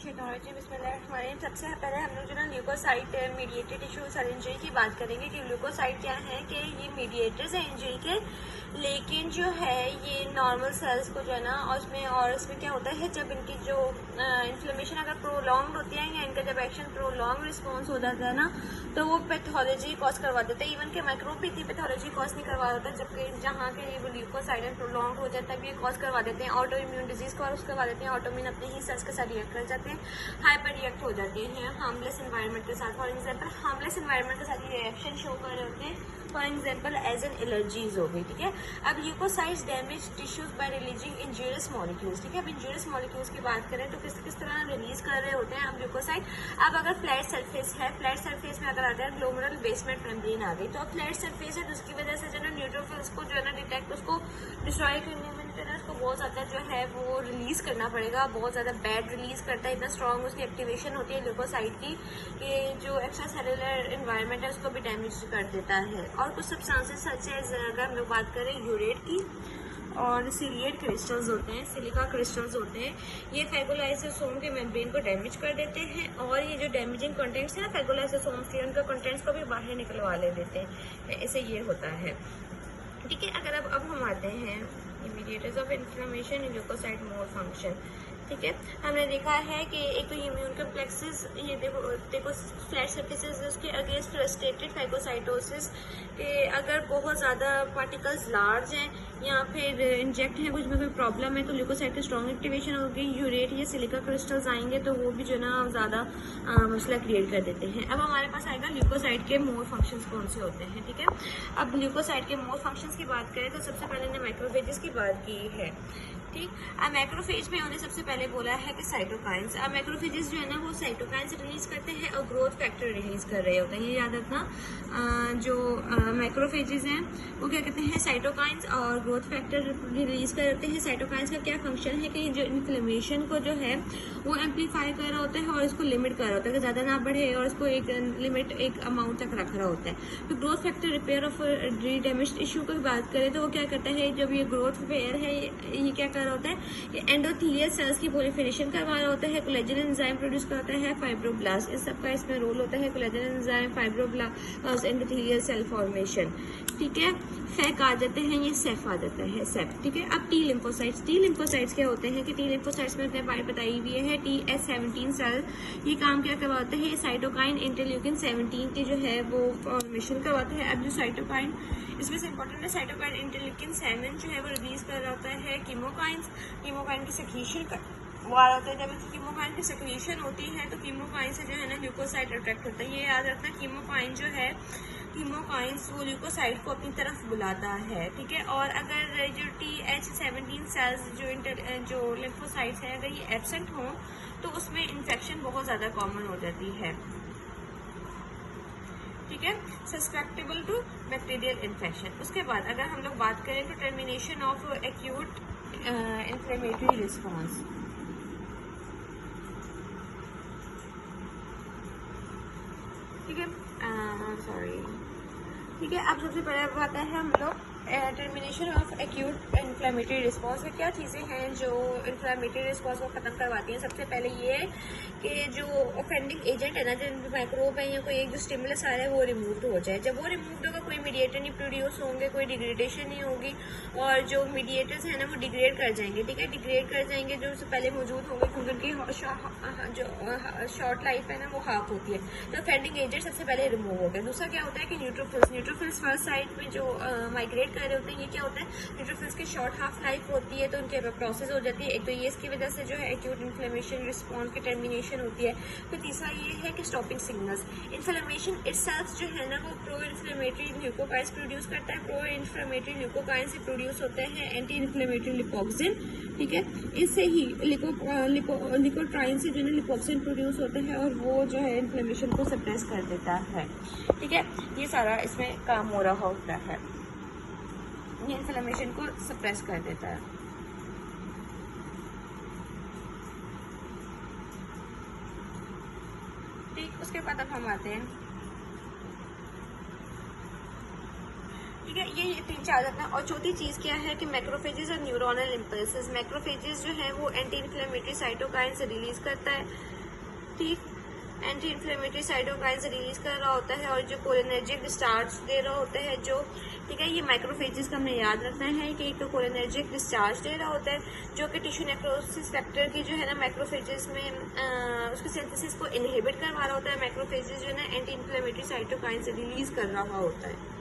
बिस्मिल्लाहिर्रहमानिर्रहीम। सबसे पहले हम लोग जो ना ल्यूकोसाइट मीडिएटेड टिश्यूज और इंजरी की बात करेंगे कि ल्यूकोसाइट क्या है, कि ये मीडिएटर्स हैं इंजरी के, लेकिन जो है ये नॉर्मल सेल्स को जो है ना और इसमें क्या होता है, जब इनकी जो इन्फ्लेमेशन अगर प्रोलॉन्ग होती है या इनका जब एक्शन प्रोलॉन्ग रिस्पॉन्स हो जाता है ना, तो वो पैथोलॉजी कॉज करवा देते हैं। इवन के माइक्रोब भी इतनी पैथोलॉजी कॉज नहीं करवा देता, जबकि जहाँ के ये ल्यूकोसाइट प्रोलॉन्ग हो जाता है तब ये कॉज करवा देते हैं ऑटो इम्यून डिजीज को, और उसके करवा देते हैं ऑटोमिन अपने ही सेल्स के साथ रिएक्ट कर जाते हैं, हाइपर रिएक्ट हो जाते हैं हार्मलेस एनवायरनमेंट के साथ। फॉर एग्जांपल हार्मलेस एनवायरनमेंट के साथ ये रिएक्शन शो कर रहे होते हैं, for example as an allergies हो गई, ठीक है। अब leucocytes damage tissues by releasing injurious molecules, ठीक है। अब इंजूरियस मॉलिक्यूल्स की बात करें तो किस तरह रिलीज कर रहे होते हैं अब ल्यूकोसाइट। अब अगर फ्लैट सरफेस है, फ्लैट सरफेस में अगर आता है ग्लोमेरुलर बेसमेंट मेम्ब्रेन आ गई, तो अब फ्लैट सरफेस है तो उसकी वजह से जो है न्यूट्रोफिल्स को जो है ना डिटेक्ट, उसको डिस्ट्रॉय करने में जो है उसको बहुत ज़्यादा जो है वो रिलीज करना पड़ेगा, बहुत ज़्यादा बैड रिलीज करता है, इतना स्ट्रॉन्ग उसकी एक्टिवेशन होती है ल्यूकोसाइट की कि जो एक्स्ट्रा सेलुलर एनवायरनमेंट है उसको भी डैमेज कर देता है। और कुछ सब्सटेंसेस सच एज अगर हम लोग बात करें यूरेट की और सिलिएट क्रिस्टल्स होते हैं, सिलिका क्रिस्टल्स होते हैं, ये फेगोलाइसोसोम के मेम्ब्रेन को डैमेज कर देते हैं, और ये जो डैमेजिंग कंटेंट्स है ना फेगोलाइसोसोम के, उनका कंटेंट्स को भी बाहर निकलवा ले देते हैं, ऐसे ये होता है, ठीक है। अगर अब हम आते हैं mediators of inflammation in leukocyte mode function, ठीक है। हमने देखा है कि एक तो इम्यून कम्प्लेक्सेस, ये देखो फ्लैट सर्फेसेस उसके अगेंस्ट रेस्ट्रिक्टेड फैगोसाइटोसिस के अगर बहुत ज़्यादा पार्टिकल्स लार्ज हैं या फिर इंजेक्ट हैं, कुछ में कोई प्रॉब्लम है, तो ल्यूकोसाइट की स्ट्रॉन्ग एक्टिवेशन होगी, यूरेट या सिलिका क्रिस्टल्स आएंगे तो वो भी जो ना ज़्यादा मसला क्रिएट कर देते हैं। अब हमारे पास आएगा ल्यूकोसाइट के मोर फंक्शंस कौन से होते हैं, ठीक है। अब ल्यूकोसाइट के मोर फंक्शंस की बात करें तो सबसे पहले हमने मैक्रोफेजेस की बात की है, ठीक। अब मैक्रोफेज में उन्हें सबसे पहले बोला है कि साइटोकाइंस। अब मैक्रोफेजेस जो है ना वो साइटोकाइंस रिलीज करते हैं और ग्रोथ फैक्टर रिलीज कर रहे होते हैं, ये याद रखना। जो मैक्रोफेजेस हैं वो क्या कहते हैं, साइटोकाइंस और ग्रोथ फैक्टर रिलीज करते हैं। साइटोकाइंस का क्या फंक्शन है कि जो इन्फ्लेमेशन को जो है वो एम्पलीफाई कर रहा होता है और इसको लिमिट कर रहा होता है कि ज़्यादा ना बढ़े, और इसको एक लिमिट, एक अमाउंट तक रख रहा होता है। तो growth factor repair of damaged tissue की बात करें तो वो क्या करता है, जब ये ग्रोथ फेयर है ये क्या कर रहा होता है, ये एंडोथेलियल सेल्स की प्रोलिफरेशन करवा रहा होता है, कोलेजन एंजाइम प्रोड्यूस करता है, फाइब्रोब्लास्ट, इस सब का इसमें रोल होता है, collagen enzyme, fibroblast, endothelial cell formation, ठीक है। फैक आ जाते हैं, ये सेफ आ जाता है, सेफ, ठीक है। अब टी लिम्फोसाइट्स क्या होते हैं कि टी लिम्फोसाइट्स में अपने बारे बताई हुई है, TH17 सेल, ये काम क्या करवाते हैं, साइटोकाइन इंटरल्यूकिन 17 की जो है वो फॉर्मेशन करवाते हैं। अब जो साइटोकाइन इसमें से इंपॉर्टेंट है, साइटोकाइन इंटरल्यूकिन 7 जो है वो रिलीज कर रहा होता है कीमोकाइन की सेक्रीशन हुआ होता है। जब कीमोकाइन की सेक्रीशन होती है तो कीमोकाइन से जो है ना ल्यूकोसाइट अट्रैक्ट होता है, ये याद रखना। कीमोकाइन जो है, कीमोकाइंस वो ल्यूकोसाइट को अपनी तरफ बुलाता है, ठीक है। और अगर जो TH17 सेल्स जो लिम्फोसाइट्स हैं अगर ये एब्सेंट हों तो उसमें इन्फेक्शन बहुत ज़्यादा कॉमन हो जाती है, ठीक है, सस्पेक्टेबल टू बैक्टीरियल इन्फेक्शन। उसके बाद अगर हम लोग बात करें तो termination of acute inflammatory response, ठीक है, ठीक है। अब सबसे पहले आता है हम लोग termination of acute inflammatory response में क्या चीज़ें हैं जो इन्फ्लेमेटरी रिस्पॉन्स को ख़त्म करवाती हैं। सबसे पहले ये है कि जो ऑफेंडिंग एजेंट है ना, जो माइक्रोब है या कोई एक जो स्टिमुलस आ रहा है वो रिमूव हो जाए। जब वो रिमूव होगा कोई मीडिएटर नहीं प्रोड्यूस होंगे, कोई डिग्रेडेशन नहीं होगी, और जो मीडिएटर्स हैं ना वो डिग्रेड कर जाएंगे, ठीक है, डिग्रेड कर जाएंगे जो उससे पहले मौजूद होंगे, क्योंकि उनकी जो शॉर्ट लाइफ है ना वो हाफ होती है। तो ऑफेंडिंग एजेंट सबसे पहले रिमूव हो गया। दूसरा क्या होता है कि न्यूट्रोफिल्स फर्स्ट साइड में जो माइग्रेट कर रहे होते हैं, ये क्या होता है, न्यूट्रोफिल्स की शॉर्ट हाफ लाइफ होती है तो उनके प्रोसेस हो जाती है। एक तो ये इसकी वजह से जो है एक्यूट इन्फ्लेमेशन रिस्पॉन्स की टर्मिनेशन होती है। फिर तीसरा ये है कि स्टॉपिंग सिग्नल्स, इन्फ्लेमेशन इटसेल्फ जो है ना वो प्रो इन्फ्लेमेटरी ल्यूकोकाइंस प्रोड्यूस करता है, प्रो इन्फ्लेमेटरी ल्यूकोकाइन से प्रोड्यूस होते हैं एंटी इन्फ्लेमेटरी लिपोक्सिन, ठीक है। इससे ही लिकोट्राइन से जो है लिपोक्सिन प्रोड्यूस होते हैं और वो जो है इन्फ्लेमेशन को सप्रेस कर देता है, ठीक है। ये सारा इसमें काम हो रहा होता है, ये इन्फ्लेमेशन को सप्रेस कर देता है, ठीक। उसके बाद अब हम आते हैं, ठीक है, ये 3-4 आदत है। और चौथी चीज़ क्या है कि मैक्रोफेजेस और न्यूरोनल इम्पल्सेस। मैक्रोफेजेस जो है वो एंटी इन्फ्लेमेटरी साइटोकाइन से रिलीज करता है, ठीक, एंटी इन्फ्लेमेटरी साइटोकाइंस रिलीज कर रहा होता है, और जो कोलिनर्जिक डिस्चार्ज दे रहा होता है जो, ठीक है, ये मैक्रोफेजेस का हमें याद रखना है कि एक तो कोलिनर्जिक डिस्चार्ज दे रहा होता है जो कि टिश्यू नेक्रोसिस फैक्टर की जो है ना मैक्रोफेजेस में उसके सिंथेसिस को इनहिबिट करवा रहा होता है। मैक्रोफेजेस जो है ना एंटी इन्फ्लेमेटरी साइटोकाइंस रिलीज कर रहा होता है।